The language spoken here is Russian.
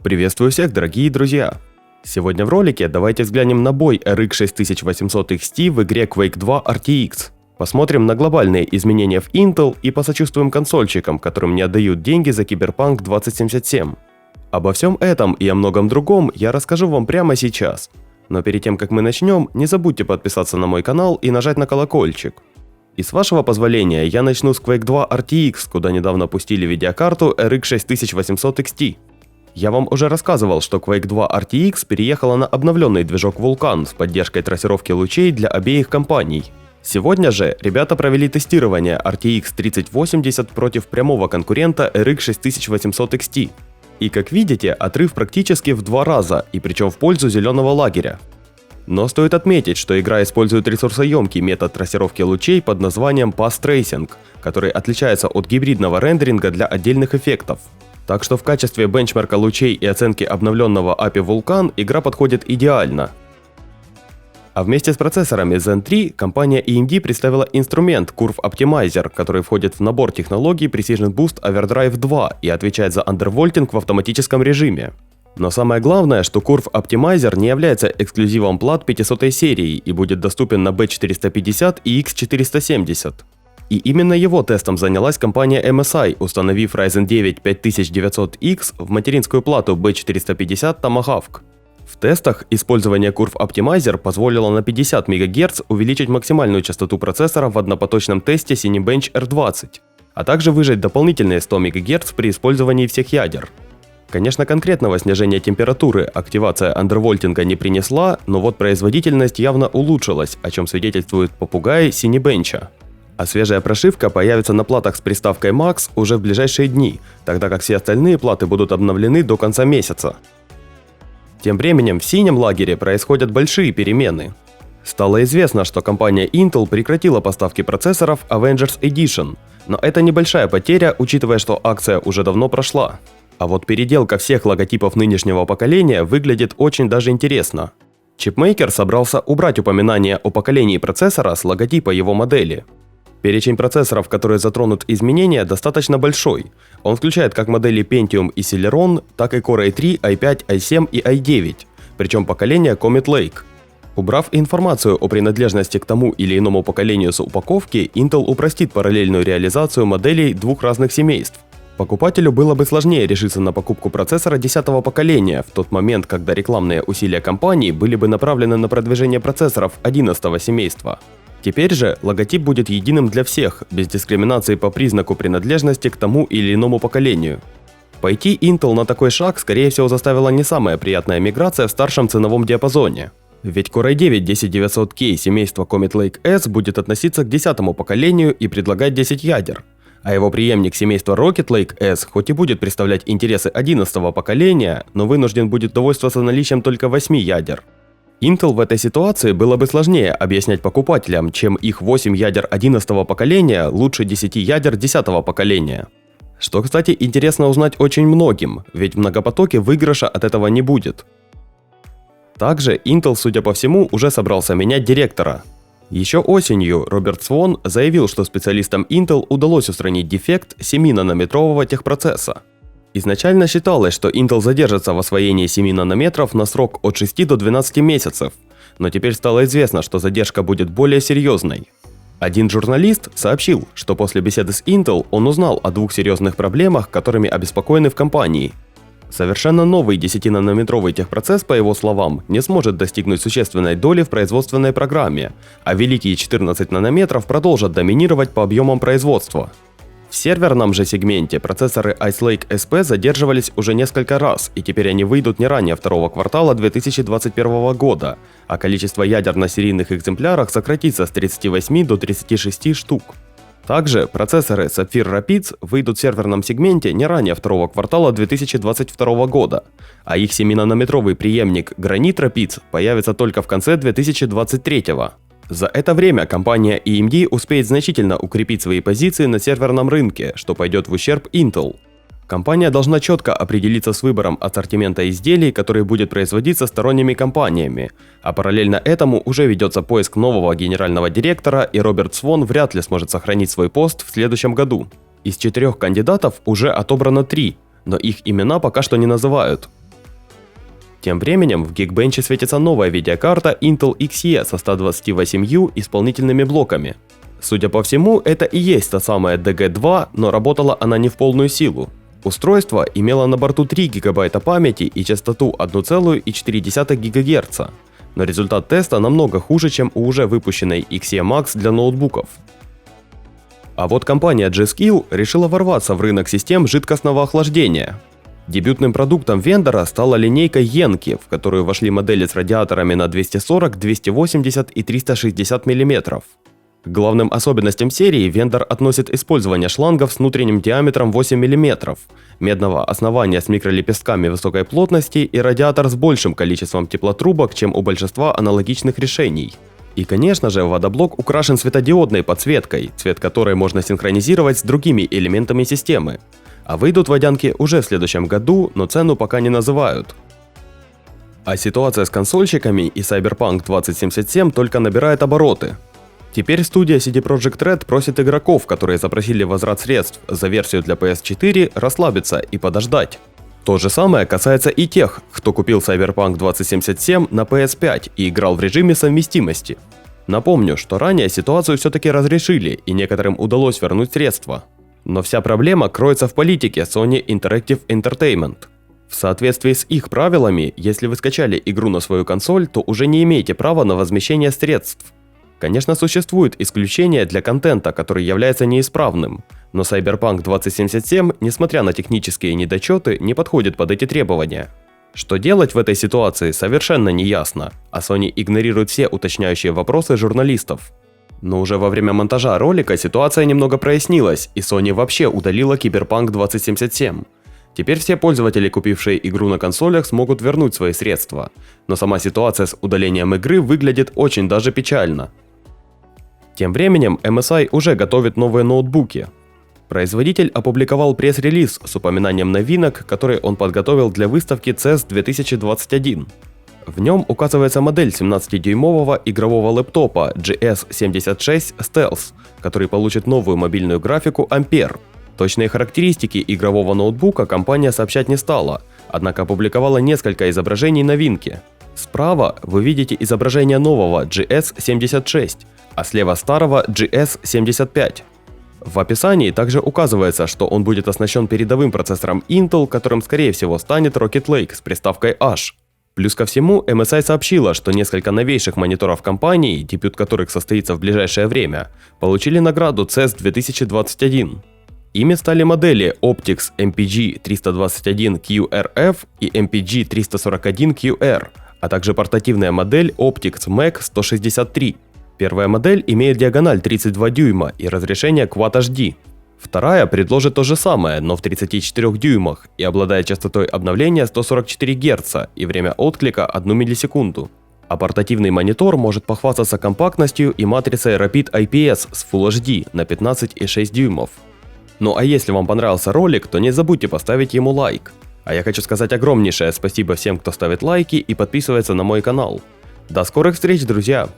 Приветствую всех, дорогие друзья! Сегодня в ролике давайте взглянем на бой RX 6800 XT в игре Quake 2 RTX. Посмотрим на глобальные изменения в Intel и посочувствуем консольщикам, которым не отдают деньги за Cyberpunk 2077. Обо всем этом и о многом другом я расскажу вам прямо сейчас. Но перед тем, как мы начнем, не забудьте подписаться на мой канал и нажать на колокольчик. И с вашего позволения я начну с Quake 2 RTX, куда недавно пустили видеокарту RX 6800 XT. Я вам уже рассказывал, что Quake 2 RTX переехала на обновленный движок Vulkan с поддержкой трассировки лучей для обеих компаний. Сегодня же ребята провели тестирование RTX 3080 против прямого конкурента RX 6800 XT. И как видите, отрыв практически в 2 раза, и причем в пользу зеленого лагеря. Но стоит отметить, что игра использует ресурсоемкий метод трассировки лучей под названием Path Tracing, который отличается от гибридного рендеринга для отдельных эффектов. Так что в качестве бенчмарка лучей и оценки обновленного API Vulkan игра подходит идеально. А вместе с процессорами Zen 3 компания AMD представила инструмент Curve Optimizer, который входит в набор технологий Precision Boost Overdrive 2 и отвечает за андервольтинг в автоматическом режиме. Но самое главное, что Curve Optimizer не является эксклюзивом плат 500 серии и будет доступен на B450 и X470. И именно его тестом занялась компания MSI, установив Ryzen 9 5900X в материнскую плату B450 Tomahawk. В тестах использование Curve Optimizer позволило на 50 МГц увеличить максимальную частоту процессора в однопоточном тесте Cinebench R20, а также выжать дополнительные 100 МГц при использовании всех ядер. Конечно, конкретного снижения температуры активация андервольтинга не принесла, но вот производительность явно улучшилась, о чем свидетельствует попугай Cinebench. А свежая прошивка появится на платах с приставкой Max уже в ближайшие дни, тогда как все остальные платы будут обновлены до конца месяца. Тем временем в синем лагере происходят большие перемены. Стало известно, что компания Intel прекратила поставки процессоров Avengers Edition, но это небольшая потеря, учитывая, что акция уже давно прошла. А вот переделка всех логотипов нынешнего поколения выглядит очень даже интересно. Чипмейкер собрался убрать упоминание о поколении процессора с логотипа его модели. Перечень процессоров, которые затронут изменения, достаточно большой. Он включает как модели Pentium и Celeron, так и Core i3, i5, i7 и i9, причем поколение Comet Lake. Убрав информацию о принадлежности к тому или иному поколению с упаковки, Intel упростит параллельную реализацию моделей двух разных семейств. Покупателю было бы сложнее решиться на покупку процессора 10-го поколения в тот момент, когда рекламные усилия компании были бы направлены на продвижение процессоров 11-го семейства. Теперь же логотип будет единым для всех, без дискриминации по признаку принадлежности к тому или иному поколению. Пойти Intel на такой шаг, скорее всего, заставила не самая приятная миграция в старшем ценовом диапазоне. Ведь Core i9-10900K семейства Comet Lake S будет относиться к 10-му поколению и предлагать 10 ядер. А его преемник семейства Rocket Lake S хоть и будет представлять интересы 11-го поколения, но вынужден будет довольствоваться наличием только 8 ядер. Intel в этой ситуации было бы сложнее объяснять покупателям, чем их 8 ядер 11-го поколения лучше 10 ядер 10-го поколения. Что, кстати, интересно узнать очень многим, ведь в многопотоке выигрыша от этого не будет. Также Intel, судя по всему, уже собрался менять директора. Еще осенью Роберт Свон заявил, что специалистам Intel удалось устранить дефект 7-нанометрового техпроцесса. Изначально считалось, что Intel задержится в освоении 7 нанометров на срок от 6 до 12 месяцев, но теперь стало известно, что задержка будет более серьезной. Один журналист сообщил, что после беседы с Intel он узнал о 2 серьезных проблемах, которыми обеспокоены в компании. Совершенно новый 10-нанометровый техпроцесс, по его словам, не сможет достигнуть существенной доли в производственной программе, а великие 14 нанометров продолжат доминировать по объемам производства. В серверном же сегменте процессоры Ice Lake SP задерживались уже несколько раз, и теперь они выйдут не ранее второго квартала 2021 года, а количество ядер на серийных экземплярах сократится с 38 до 36 штук. Также процессоры Sapphire Rapids выйдут в серверном сегменте не ранее второго квартала 2022 года, а их 7-нанометровый преемник Granite Rapids появится только в конце 2023 года. За это время компания AMD успеет значительно укрепить свои позиции на серверном рынке, что пойдет в ущерб Intel. Компания должна четко определиться с выбором ассортимента изделий, которые будет производиться сторонними компаниями, а параллельно этому уже ведется поиск нового генерального директора, и Роберт Свон вряд ли сможет сохранить свой пост в следующем году. Из 4 кандидатов уже отобрано 3, но их имена пока что не называют. Тем временем в Geekbench светится новая видеокарта Intel Xe со 128 исполнительными блоками. Судя по всему, это и есть та самая DG2, но работала она не в полную силу. Устройство имело на борту 3 ГБ памяти и частоту 1,4 ГГц, но результат теста намного хуже, чем у уже выпущенной Xe Max для ноутбуков. А вот компания G-Skill решила ворваться в рынок систем жидкостного охлаждения. Дебютным продуктом вендора стала линейка Yankee, в которую вошли модели с радиаторами на 240, 280 и 360 мм. К главным особенностям серии вендор относит использование шлангов с внутренним диаметром 8 мм, медного основания с микролепестками высокой плотности и радиатор с большим количеством теплотрубок, чем у большинства аналогичных решений. И, конечно же, водоблок украшен светодиодной подсветкой, цвет которой можно синхронизировать с другими элементами системы. А выйдут водянки уже в следующем году, но цену пока не называют. А ситуация с консольщиками и Cyberpunk 2077 только набирает обороты. Теперь студия CD Projekt Red просит игроков, которые запросили возврат средств за версию для PS4, расслабиться и подождать. То же самое касается и тех, кто купил Cyberpunk 2077 на PS5 и играл в режиме совместимости. Напомню, что ранее ситуацию все-таки разрешили и некоторым удалось вернуть средства. Но вся проблема кроется в политике Sony Interactive Entertainment. В соответствии с их правилами, если вы скачали игру на свою консоль, то уже не имеете права на возмещение средств. Конечно, существуют исключения для контента, который является неисправным, но Cyberpunk 2077, несмотря на технические недочеты, не подходит под эти требования. Что делать в этой ситуации, совершенно неясно, а Sony игнорирует все уточняющие вопросы журналистов. Но уже во время монтажа ролика ситуация немного прояснилась, и Sony вообще удалила Cyberpunk 2077. Теперь все пользователи, купившие игру на консолях, смогут вернуть свои средства, но сама ситуация с удалением игры выглядит очень даже печально. Тем временем MSI уже готовит новые ноутбуки. Производитель опубликовал пресс-релиз с упоминанием новинок, которые он подготовил для выставки CES 2021. В нем указывается модель 17-дюймового игрового лэптопа GS76 Stealth, который получит новую мобильную графику Ampere. Точные характеристики игрового ноутбука компания сообщать не стала, однако опубликовала несколько изображений новинки. Справа вы видите изображение нового GS76, а слева старого GS75. В описании также указывается, что он будет оснащен передовым процессором Intel, которым скорее всего станет Rocket Lake с приставкой H. Плюс ко всему, MSI сообщила, что несколько новейших мониторов компании, дебют которых состоится в ближайшее время, получили награду CES 2021. Ими стали модели Optix MPG321QRF и MPG341QR, а также портативная модель Optix Mac 163. Первая модель имеет диагональ 32 дюйма и разрешение Quad HD. Вторая предложит то же самое, но в 34 дюймах и обладает частотой обновления 144 Гц и время отклика 1 миллисекунду. А портативный монитор может похвастаться компактностью и матрицей Rapid IPS с Full HD на 15,6 дюймов. Ну а если вам понравился ролик, то не забудьте поставить ему лайк. А я хочу сказать огромнейшее спасибо всем, кто ставит лайки и подписывается на мой канал. До скорых встреч, друзья!